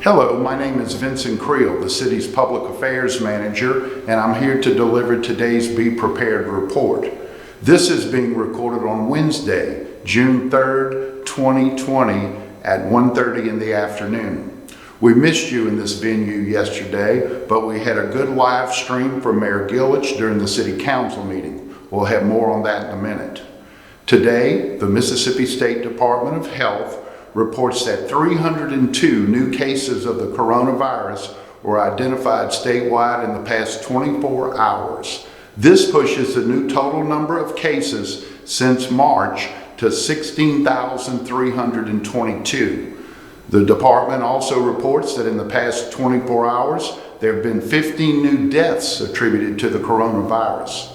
Hello, my name is Vincent Creel, the city's public affairs manager, and I'm here to deliver today's Be Prepared report. This is being recorded on Wednesday, June 3rd, 2020 at 1:30 in the afternoon. We missed you in this venue yesterday, but we had a good live stream from Mayor Gillich during the city council meeting. We'll have more on that in a minute. Today, the Mississippi State Department of Health reports that 302 new cases of the coronavirus were identified statewide in the past 24 hours. This pushes the new total number of cases since March to 16,322. The department also reports that in the past 24 hours, there have been 15 new deaths attributed to the coronavirus.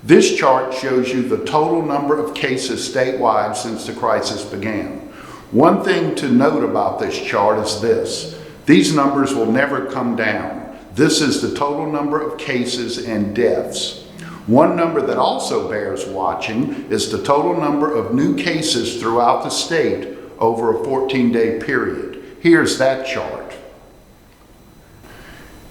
This chart shows you the total number of cases statewide since the crisis began. One thing to note about this chart is this: these numbers will never come down. This is the total number of cases and deaths. One number that also bears watching is the total number of new cases throughout the state over a 14-day period. Here's that chart.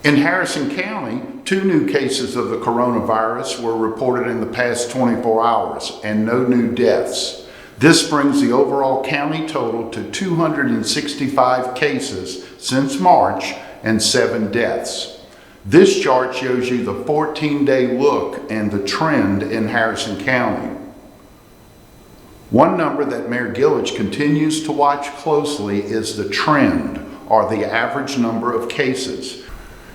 In Harrison County, 2 new cases of the coronavirus were reported in the past 24 hours and no new deaths. This brings the overall county total to 265 cases since March and 7 deaths. This chart shows you the 14-day look and the trend in Harrison County. One number that Mayor Gillich continues to watch closely is the trend, or the average number of cases.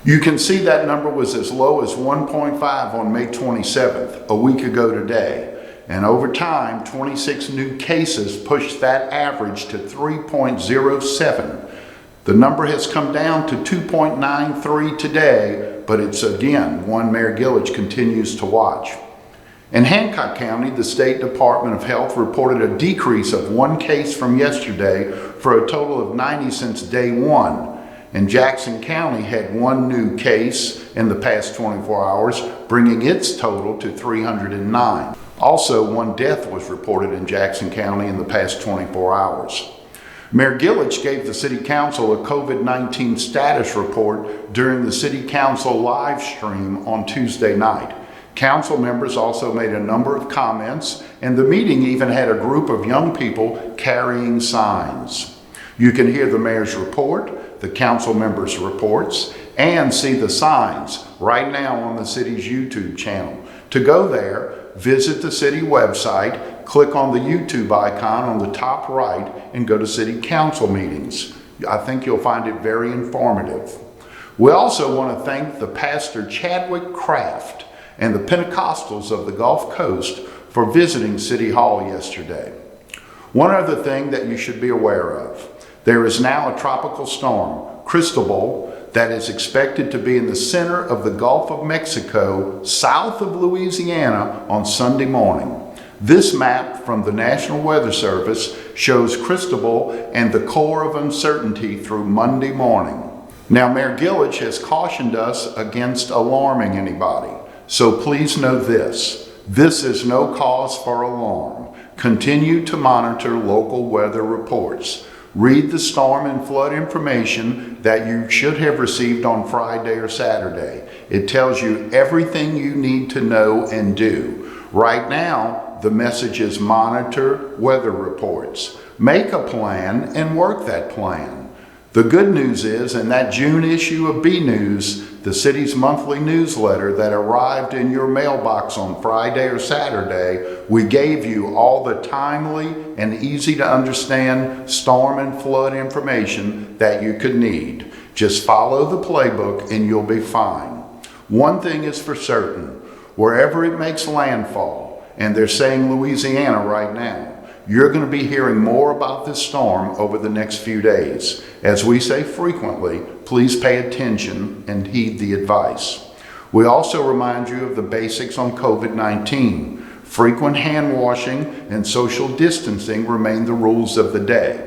You can see that number was as low as 1.5 on May 27th, a week ago today. And over time, 26 new cases pushed that average to 3.07. The number has come down to 2.93 today, but it's again one Mayor Gillich continues to watch. In Hancock County, the State Department of Health reported a decrease of 1 case from yesterday for a total of 90 since day 1. And Jackson County had 1 new case in the past 24 hours, bringing its total to 309. Also, 1 death was reported in Jackson County in the past 24 hours. Mayor Gillich gave the City Council a COVID-19 status report during the City Council live stream on Tuesday night. Council members also made a number of comments, and the meeting even had a group of young people carrying signs. You can hear the mayor's report, the council members' reports, and see the signs right now on the city's YouTube channel. To go there, visit the city website, click on the YouTube icon on the top right, and go to city council meetings. I think you'll find it very informative. We also want to thank the pastor Chadwick Kraft and the Pentecostals of the Gulf Coast for visiting City Hall yesterday. One other thing that you should be aware of: there is now a tropical storm, Cristobal, that is expected to be in the center of the Gulf of Mexico, south of Louisiana, on Sunday morning. This map from the National Weather Service shows Cristobal and the core of uncertainty through Monday morning. Now, Mayor Gillich has cautioned us against alarming anybody, so please know this: this is no cause for alarm. Continue to monitor local weather reports. Read the storm and flood information that you should have received on Friday or Saturday. It tells you everything you need to know and do. Right now, the message is monitor weather reports. Make a plan and work that plan. The good news is, in that June issue of B News, the city's monthly newsletter that arrived in your mailbox on Friday or Saturday, we gave you all the timely and easy to understand storm and flood information that you could need. Just follow the playbook and you'll be fine. One thing is for certain: wherever it makes landfall, and they're saying Louisiana right now, you're going to be hearing more about this storm over the next few days. As we say frequently, please pay attention and heed the advice. We also remind you of the basics on COVID-19. Frequent hand washing and social distancing remain the rules of the day.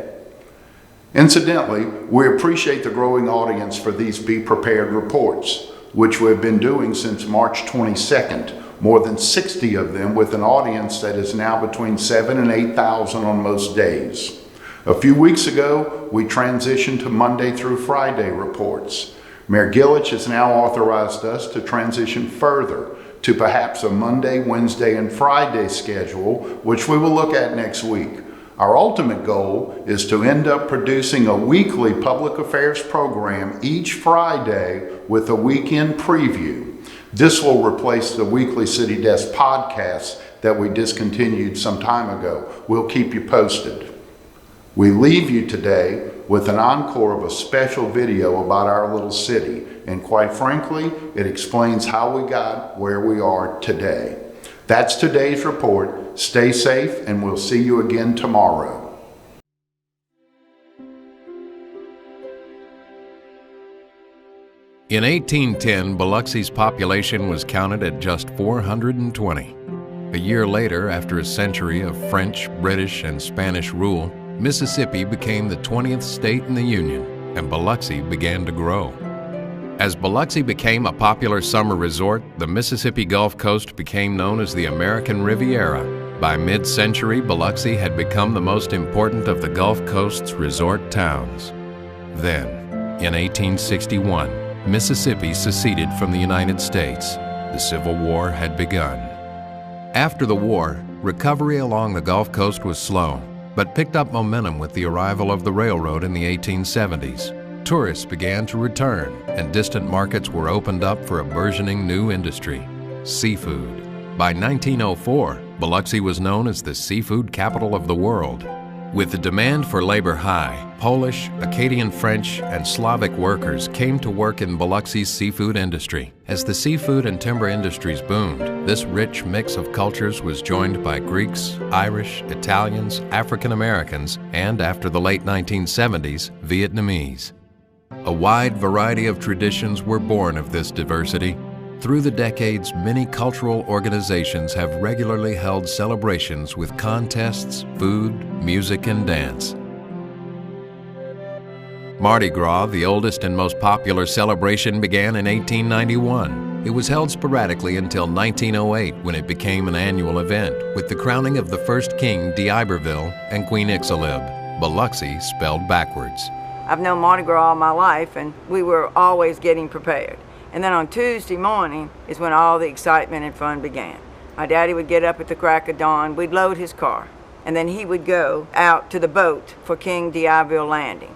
Incidentally, we appreciate the growing audience for these Be Prepared reports, which we've been doing since March 22nd. More than 60 of them, with an audience that is now between 7,000 and 8,000 on most days. A few weeks ago, we transitioned to Monday through Friday reports. Mayor Gillich has now authorized us to transition further to perhaps a Monday, Wednesday, and Friday schedule, which we will look at next week. Our ultimate goal is to end up producing a weekly public affairs program each Friday with a weekend preview. This will replace the weekly City Desk podcasts that we discontinued some time ago. We'll keep you posted. We leave you today with an encore of a special video about our little city, and quite frankly, it explains how we got where we are today. That's today's report. Stay safe, and we'll see you again tomorrow. In 1810, Biloxi's population was counted at just 420. A year later, after a century of French, British, and Spanish rule, Mississippi became the 20th state in the Union, and Biloxi began to grow. As Biloxi became a popular summer resort, the Mississippi Gulf Coast became known as the American Riviera. By mid-century, Biloxi had become the most important of the Gulf Coast's resort towns. Then, in 1861, Mississippi seceded from the United States. The Civil War had begun. After the war, recovery along the Gulf Coast was slow, but picked up momentum with the arrival of the railroad in the 1870s. Tourists began to return, and distant markets were opened up for a burgeoning new industry, seafood. By 1904, Biloxi was known as the seafood capital of the world. With the demand for labor high, Polish, Acadian French, and Slavic workers came to work in Biloxi's seafood industry. As the seafood and timber industries boomed, this rich mix of cultures was joined by Greeks, Irish, Italians, African Americans, and after the late 1970s, Vietnamese. A wide variety of traditions were born of this diversity. Through the decades, many cultural organizations have regularly held celebrations with contests, food, music, and dance. Mardi Gras, the oldest and most popular celebration, began in 1891. It was held sporadically until 1908, when it became an annual event, with the crowning of the first king, d'Iberville, and Queen Ixalib, Biloxi spelled backwards. I've known Mardi Gras all my life, and we were always getting prepared. And then on Tuesday morning is when all the excitement and fun began. My daddy would get up at the crack of dawn, we'd load his car, and then he would go out to the boat for King d'Iberville Landing.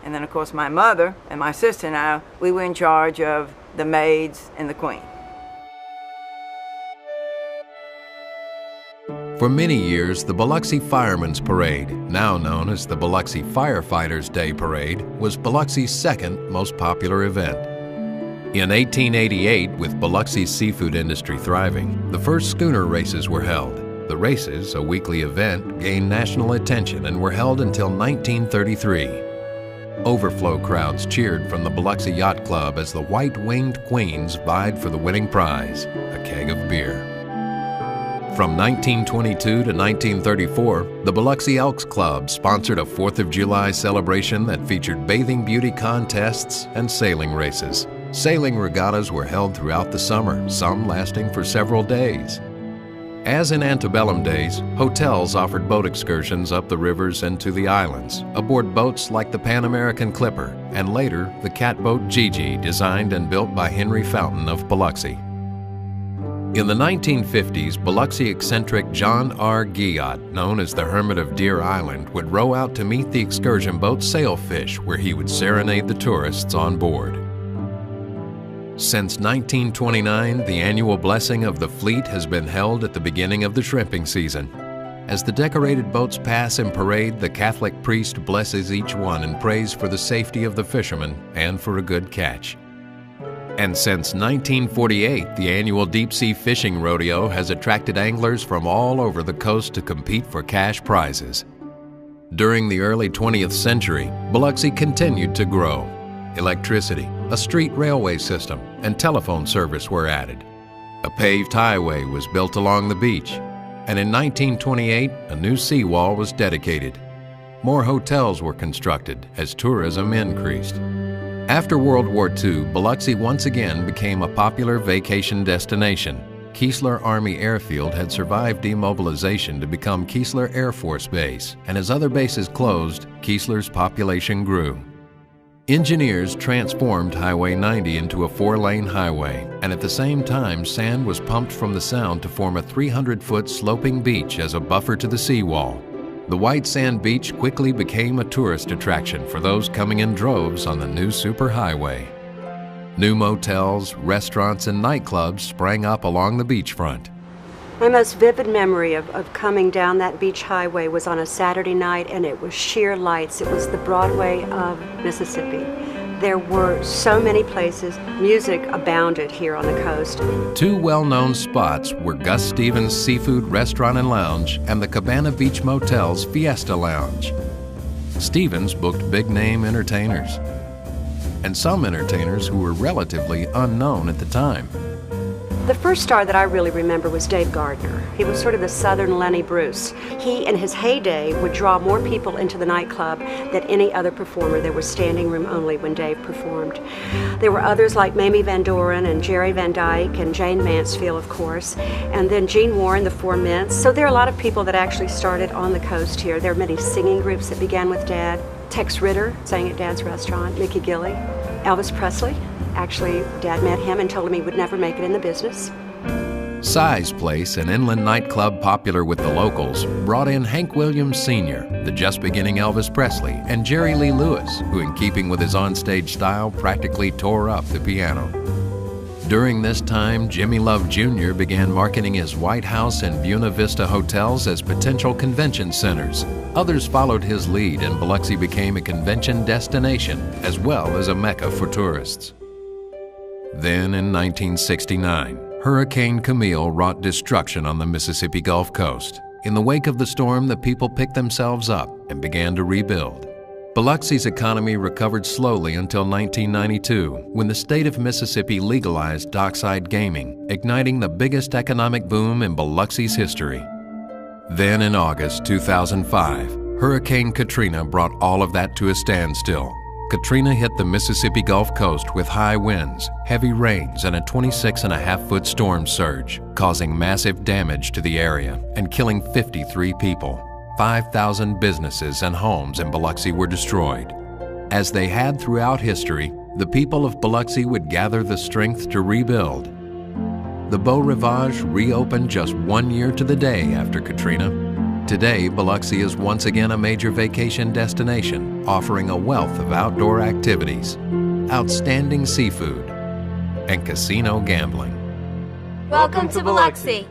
And then, of course, my mother and my sister and I, we were in charge of the maids and the queen. For many years, the Biloxi Firemen's Parade, now known as the Biloxi Firefighters' Day Parade, was Biloxi's second most popular event. In 1888, with Biloxi's seafood industry thriving, the first schooner races were held. The races, a weekly event, gained national attention and were held until 1933. Overflow crowds cheered from the Biloxi Yacht Club as the white-winged queens vied for the winning prize, a keg of beer. From 1922 to 1934, the Biloxi Elks Club sponsored a 4th of July celebration that featured bathing beauty contests and sailing races. Sailing regattas were held throughout the summer, some lasting for several days. As in antebellum days, hotels offered boat excursions up the rivers and to the islands, aboard boats like the Pan American Clipper, and later the catboat Gigi, designed and built by Henry Fountain of Biloxi. In the 1950s, Biloxi eccentric John R. Guillotte, known as the Hermit of Deer Island, would row out to meet the excursion boat Sailfish, where he would serenade the tourists on board. Since 1929, the annual blessing of the fleet has been held at the beginning of the shrimping season. As the decorated boats pass in parade, the Catholic priest blesses each one and prays for the safety of the fishermen and for a good catch. And since 1948, the annual deep-sea fishing rodeo has attracted anglers from all over the coast to compete for cash prizes. During the early 20th century, Biloxi continued to grow. Electricity, a street railway system, and telephone service were added. A paved highway was built along the beach, and in 1928, a new seawall was dedicated. More hotels were constructed as tourism increased. After World War II, Biloxi once again became a popular vacation destination. Keesler Army Airfield had survived demobilization to become Keesler Air Force Base, and as other bases closed, Keesler's population grew. Engineers transformed Highway 90 into a 4-lane highway, and at the same time, sand was pumped from the Sound to form a 300-foot sloping beach as a buffer to the seawall. The white sand beach quickly became a tourist attraction for those coming in droves on the new superhighway. New motels, restaurants, and nightclubs sprang up along the beachfront. My most vivid memory of coming down that beach highway was on a Saturday night, and it was sheer lights. It was the Broadway of Mississippi. There were so many places. Music abounded here on the coast. Two well-known spots were Gus Stevens' Seafood Restaurant and Lounge and the Cabana Beach Motel's Fiesta Lounge. Stevens booked big-name entertainers, and some entertainers who were relatively unknown at the time. The first star that I really remember was Dave Gardner. He was sort of the Southern Lenny Bruce. He, in his heyday, would draw more people into the nightclub than any other performer. There was standing room only when Dave performed. There were others like Mamie Van Doren and Jerry Van Dyke and Jane Mansfield, of course, and then Gene Warren, the Four Mints. So there are a lot of people that actually started on the coast here. There are many singing groups that began with Dad. Tex Ritter sang at Dad's restaurant, Mickey Gilley, Elvis Presley. Actually, Dad met him and told him he would never make it in the business. Size Place, an inland nightclub popular with the locals, brought in Hank Williams Sr., the just-beginning Elvis Presley, and Jerry Lee Lewis, who, in keeping with his onstage style, practically tore up the piano. During this time, Jimmy Love Jr. began marketing his White House and Buena Vista hotels as potential convention centers. Others followed his lead, and Biloxi became a convention destination as well as a mecca for tourists. Then, in 1969, Hurricane Camille wrought destruction on the Mississippi Gulf Coast. In the wake of the storm, the people picked themselves up and began to rebuild. Biloxi's economy recovered slowly until 1992, when the state of Mississippi legalized dockside gaming, igniting the biggest economic boom in Biloxi's history. Then, in August 2005, Hurricane Katrina brought all of that to a standstill. Katrina hit the Mississippi Gulf Coast with high winds, heavy rains, and a 26.5-foot storm surge, causing massive damage to the area and killing 53 people. 5,000 businesses and homes in Biloxi were destroyed. As they had throughout history, the people of Biloxi would gather the strength to rebuild. The Beau Rivage reopened just 1 year to the day after Katrina. Today, Biloxi is once again a major vacation destination, offering a wealth of outdoor activities, outstanding seafood, and casino gambling. Welcome to Biloxi.